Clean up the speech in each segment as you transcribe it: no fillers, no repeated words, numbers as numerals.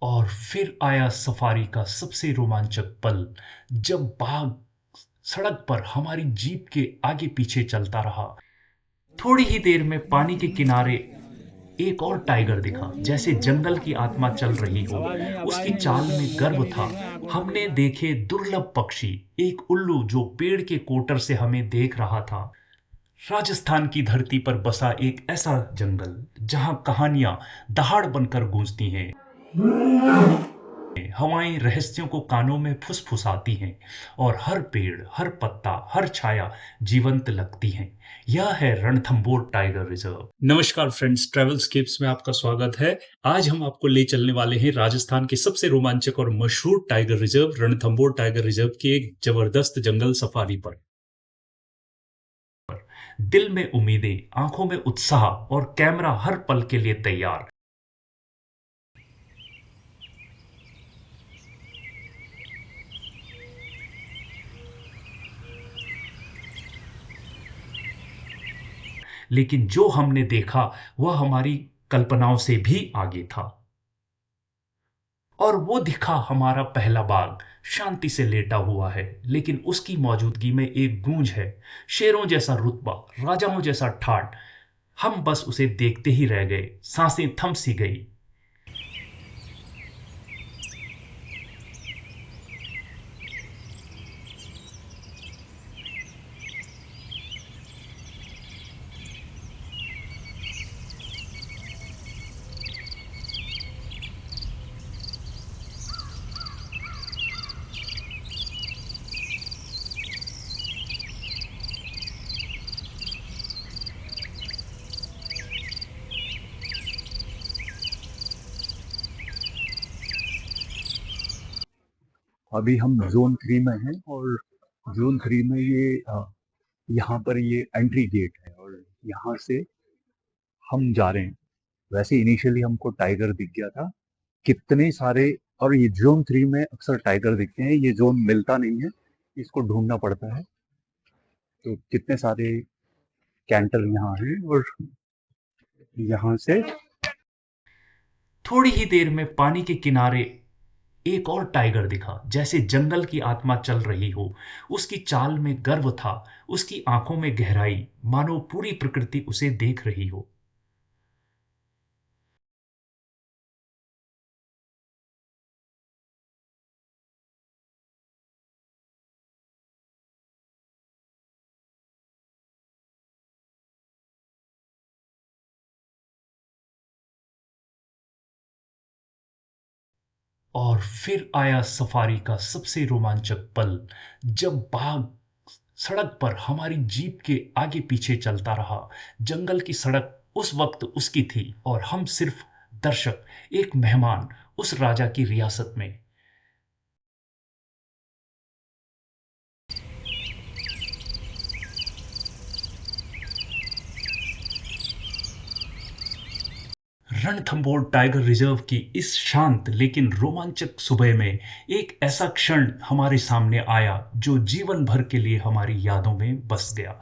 और फिर आया सफारी का सबसे रोमांचक पल, जब बाघ सड़क पर हमारी जीप के आगे पीछे चलता रहा। थोड़ी ही देर में पानी के किनारे एक और टाइगर दिखा, जैसे जंगल की आत्मा चल रही हो। आवाज उसकी नहीं, चाल उसको में ऊपर गर्व करके था। देखना आंखों से। हमने देखे दुर्लभ पक्षी, एक उल्लू जो पेड़ के कोटर से हमें देख रहा था। राजस्थान की धरती पर बसा एक ऐसा जंगल जहां कहानियां दहाड़ बनकर गूंजती हैं, हवाएं रहस्यों को कानों में फुसफुसाती हैं, और हर पेड़, हर पत्ता, हर छाया जीवंत लगती हैं। यह है रणथंभौर टाइगर रिजर्व। नमस्कार फ्रेंड्स, ट्रैवल स्केप्स में आपका स्वागत है। आज हम आपको ले चलने वाले हैं राजस्थान के सबसे रोमांचक और मशहूर tiger reserve Ranthambore tiger reserve की एक जबरदस्त जंगल सफारी पर। दिल में उम्मीदें, आंखों में उत्साह और कैमरा हर पल के लिए तैयार। लेकिन जो हमने देखा वह हमारी कल्पनाओं से भी आगे था। और वो दिखा हमारा पहला बाघ, शांति से लेटा हुआ है, लेकिन उसकी मौजूदगी में एक गूंज है। शेरों जैसा रुतबा, राजाओं जैसा ठाठ। हम बस उसे देखते ही रह गए, सांसें थम सी गई। अभी हम ज़ोन 3 में हैं और ज़ोन 3 में यहाँ पर ये एंट्री गेट है और यहाँ से हम जा रहे हैं। वैसे इनिशियली हमको टाइगर दिख गया था, कितने सारे। और ये ज़ोन 3 में अक्सर टाइगर दिखते हैं, ये ज़ोन मिलता नहीं है, इसको ढूंढना पड़ता है। तो कितने सारे कैंटर यहाँ हैं और यहाँ से थोड़ी ही देर में पानी के किनारे एक और टाइगर दिखा, जैसे जंगल की आत्मा चल रही हो। उसकी चाल में गर्व था, उसकी आंखों में गहराई, मानो पूरी प्रकृति उसे देख रही हो। और फिर आया सफारी का सबसे रोमांचक पल, जब बाघ सड़क पर हमारी जीप के आगे पीछे चलता रहा। जंगल की सड़क उस वक्त उसकी थी और हम सिर्फ दर्शक, एक मेहमान उस राजा की रियासत में। रणथंभौर टाइगर रिजर्व की इस शांत लेकिन रोमांचक सुबह में एक ऐसा क्षण हमारे सामने आया जो जीवन भर के लिए हमारी यादों में बस गया।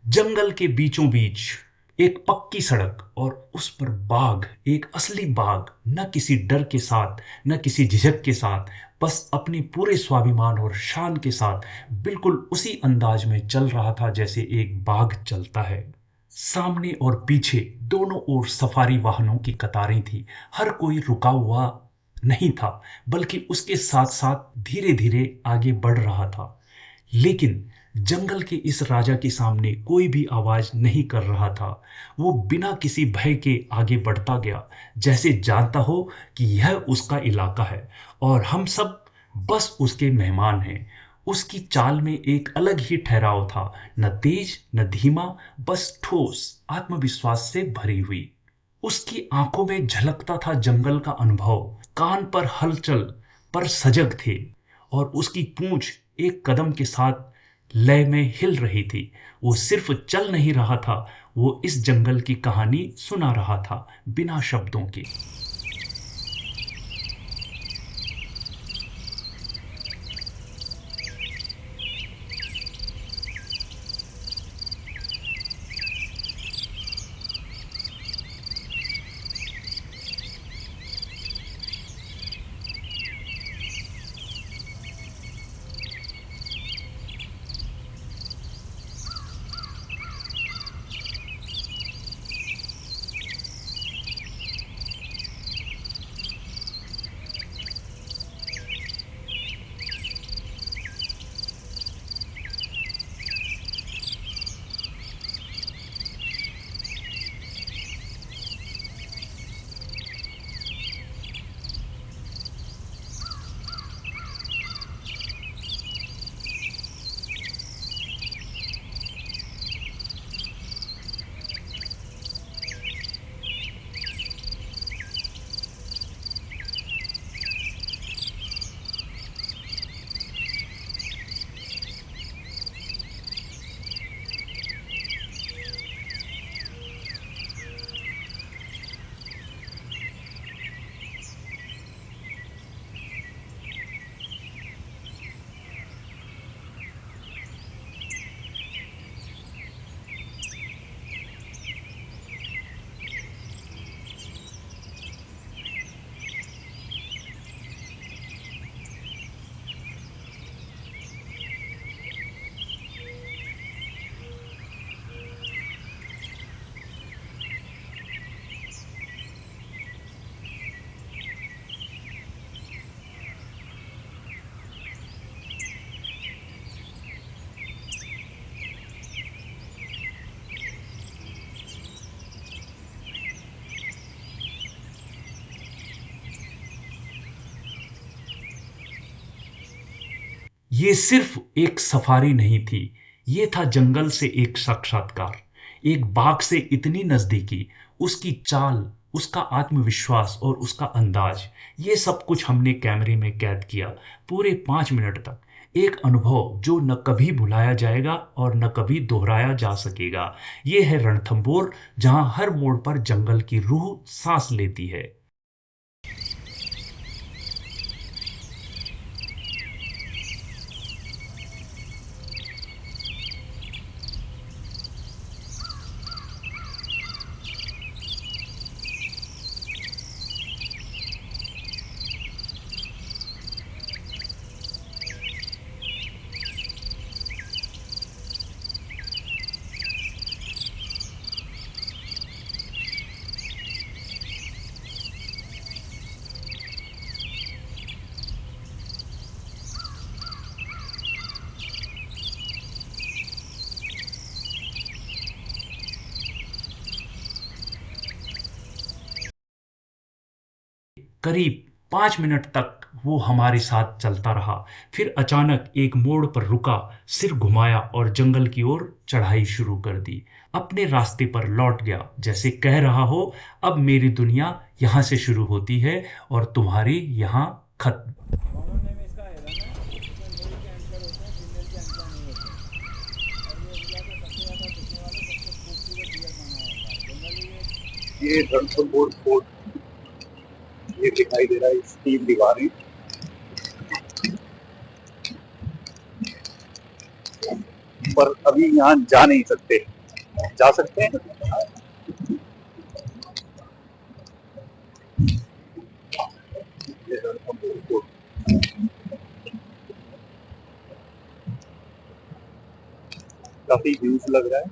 जंगल के बीचों बीच एक पक्की सड़क और उस पर बाघ, एक असली बाघ, न किसी डर के साथ, न किसी झिझक के साथ, बस अपने पूरे स्वाभिमान और शान के साथ बिल्कुल उसी अंदाज में चल रहा था जैसे एक बाघ चलता है। सामने और पीछे दोनों ओर सफारी वाहनों की कतारें थी। हर कोई रुका हुआ नहीं था, बल्कि उसके साथ साथ धीरे धीरे आगे बढ़ रहा था। लेकिन जंगल के इस राजा के सामने कोई भी आवाज नहीं कर रहा था। वो बिना किसी भय के आगे बढ़ता गया, जैसे जानता हो कि यह उसका इलाका है और हम सब बस उसके मेहमान हैं। उसकी चाल में एक अलग ही ठहराव था, न तेज न धीमा, बस ठोस आत्मविश्वास से भरी हुई। उसकी आंखों में झलकता था जंगल का अनुभव, कान पर हलचल पर सजग थे, और उसकी पूंछ एक कदम के साथ लय में हिल रही थी। वो सिर्फ चल नहीं रहा था, वो इस जंगल की कहानी सुना रहा था, बिना शब्दों के। ये सिर्फ एक सफारी नहीं थी, ये था जंगल से एक साक्षात्कार। एक बाघ से इतनी नजदीकी, उसकी चाल, उसका आत्मविश्वास और उसका अंदाज, ये सब कुछ हमने कैमरे में कैद किया पूरे 5 मिनट तक। एक अनुभव जो न कभी भुलाया जाएगा और न कभी दोहराया जा सकेगा। ये है रणथंभौर, जहां हर मोड़ पर जंगल की रूह सांस लेती है। करीब 5 मिनट तक वो हमारे साथ चलता रहा। फिर अचानक एक मोड़ पर रुका, सिर घुमाया और जंगल की ओर चढ़ाई शुरू कर दी। अपने रास्ते पर लौट गया, जैसे कह रहा हो, अब मेरी दुनिया यहां से शुरू होती है और तुम्हारी यहां खत्म। कॉमन नेम इसका है ना, इसमें मेल के एंटलर होते हैं, फीमेल के एंटलर नहीं होते हैं। और ये इंडिया के सबसे ज़्यादा दिखने वाले सबसे खूबसूरत डियर माना जाता है। जनरली ये रणथंभौर फोर्ट, ये दिखाई दे रहा है, इस 3 दीवारें, पर अभी यहाँ जा नहीं सकते। जा सकते हैं? ये रणथंभौर फोर्ट, काफी ह्यूज लग रहा है।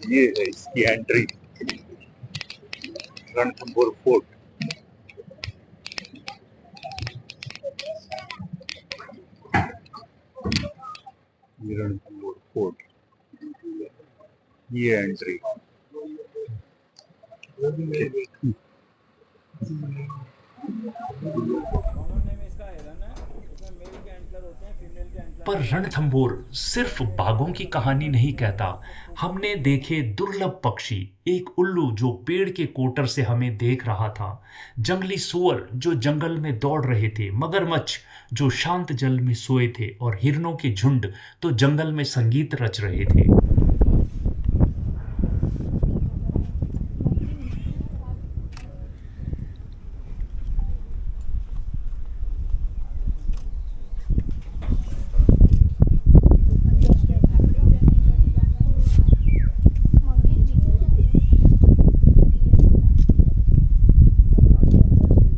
ये है इसकी एंट्री, रणथंभौर फोर्ट। ये रणथंभौर फोर्ट, ये एंट्री। कॉमन नेम इसका है ना, इसमें मेल के एंटलर होते हैं, फीमेल के एंटलर पर नहीं होते हैं। रणथंभौर सिर्फ और ये बाघों इंडिया की के सबसे कहानी ज़्यादा नहीं दिखने कहता। वाले सबसे खूबसूरत हमने डियर माना देखे जाता है। दुर्लभ पक्षी, एक उल्लू जो पेड़ के कोटर से हमें देख रहा था, जंगली सुअर जो जंगल में दौड़ रहे थे, मगरमच्छ जो शांत जल में सोए थे और हिरणों के झुंड तो जंगल में संगीत रच रहे थे।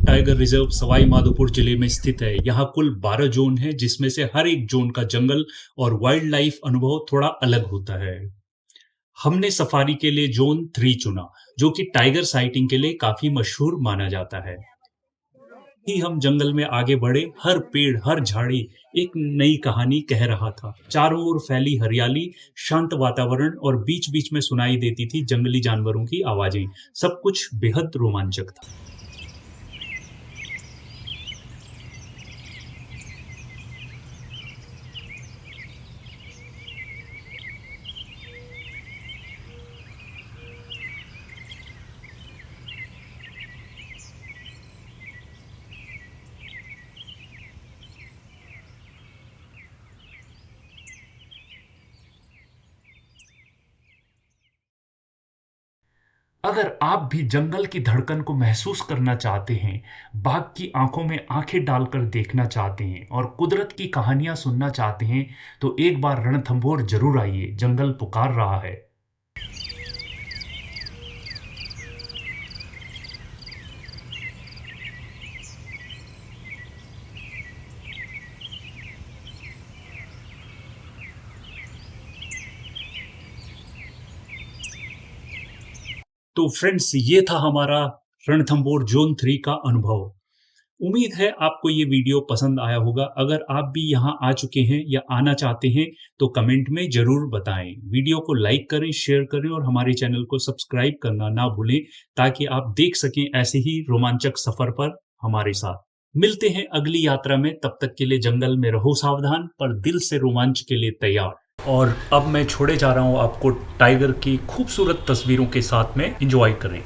टाइगर रिजर्व सवाई माधोपुर जिले में स्थित है। यहाँ कुल 12 जोन है, जिसमें से हर एक जोन का जंगल और वाइल्ड लाइफ अनुभव थोड़ा अलग होता है। हमने सफारी के लिए जोन 3 चुना, जो कि टाइगर साइटिंग के लिए काफी मशहूर माना जाता है। ही हम जंगल में आगे बढ़े, हर पेड़, हर झाड़ी एक नई कहानी कह रहा था। चारों ओर फैली हरियाली, शांत वातावरण और बीच-बीच में सुनाई देती थी जंगली जानवरों की आवाजें। सब कुछ बेहद रोमांचक था। अगर आप भी जंगल की धड़कन को महसूस करना चाहते हैं, बाघ की आंखों में आंखें डालकर देखना चाहते हैं और कुदरत की कहानियां सुनना चाहते हैं, तो एक बार रणथंभौर जरूर आइए। जंगल पुकार रहा है। तो फ्रेंड्स, ये था हमारा रणथंभौर जोन 3 का अनुभव। उम्मीद है आपको ये वीडियो पसंद आया होगा। अगर आप भी यहाँ आ चुके हैं या आना चाहते हैं तो कमेंट में जरूर बताएं। वीडियो को लाइक करें, शेयर करें और हमारे चैनल को सब्सक्राइब करना ना भूलें, ताकि आप देख सकें ऐसे ही रोमांचक सफर पर हमारे साथ। मिलते हैं अगली यात्रा में, तब तक के लिए जंगल में रहो सावधान, पर दिल से रोमांच के लिए तैयार। और अब मैं छोड़े जा रहा हूँ आपको टाइगर की खूबसूरत तस्वीरों के साथ में। एंजॉय करें।